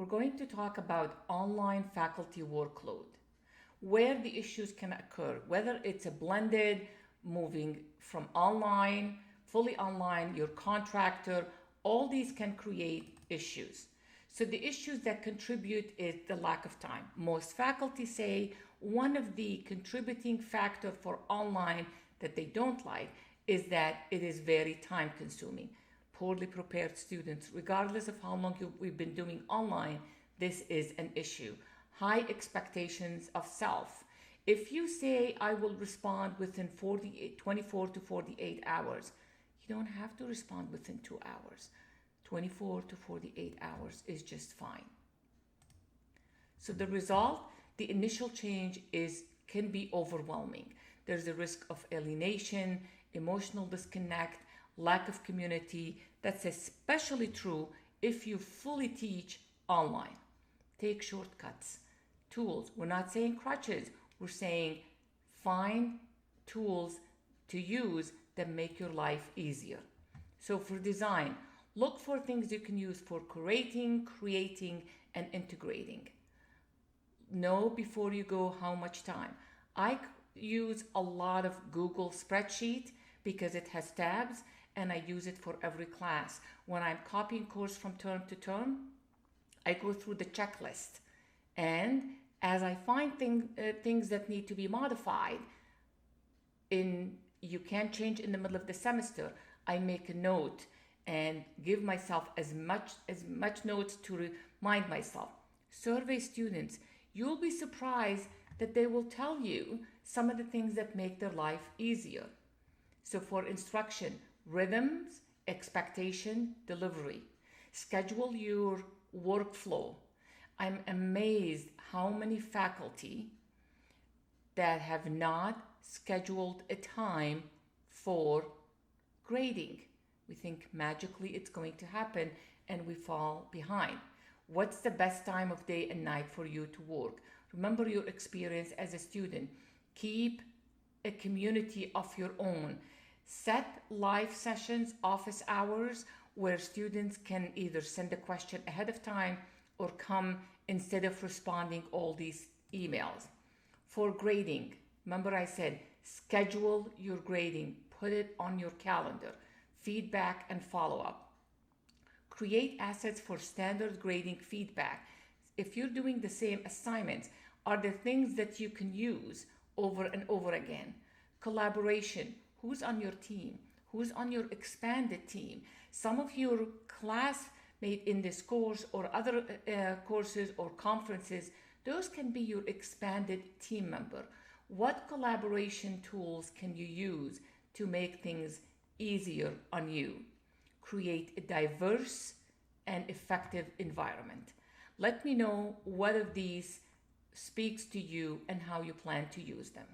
we're going to talk about online faculty workload, where the issues can occur, whether it's a blended, moving from online, fully online, your contractor, all these can create issues. So the issues that contribute is the lack of time. Most faculty say one of the contributing factor for online that they don't like is that it is very time consuming. Poorly prepared students, regardless of how long we've been doing online, this is an issue. High expectations of self. If you say, I will respond within 24 to 48 hours, you don't have to respond within 2 hours. 24 to 48 hours is just fine. So the result, the initial change can be overwhelming. There's a risk of alienation, emotional disconnect, lack of community. That's especially true if you fully teach online. Take shortcuts, tools. We're not saying crutches. We're saying find tools to use that make your life easier. So for design, look for things you can use for curating, creating, and integrating. Know before you go how much time. I use a lot of Google spreadsheet because it has tabs and I use it for every class. When I'm copying course from term to term, I go through the checklist, and as I find things that need to be modified, you can't change in the middle of the semester, I make a note and give myself as much notes to remind myself. Survey students. You'll be surprised that they will tell you some of the things that make their life easier. So for instruction, rhythms, expectation, delivery. Schedule your workflow. I'm amazed how many faculty that have not scheduled a time for grading. We think magically it's going to happen and we fall behind. What's the best time of day and night for you to work? Remember your experience as a student. Keep a community of your own. Set live sessions, office hours, where students can either send a question ahead of time or come instead of responding all these emails. For grading, remember I said, schedule your grading, put it on your calendar, feedback and follow-up. Create assets for standard grading feedback. If you're doing the same assignments, are there things that you can use over and over again? Collaboration. Who's on your team? Who's on your expanded team? Some of your classmates in this course or other courses or conferences, those can be your expanded team member. What collaboration tools can you use to make things easier on you? Create a diverse and effective environment. Let me know what of these speaks to you and how you plan to use them.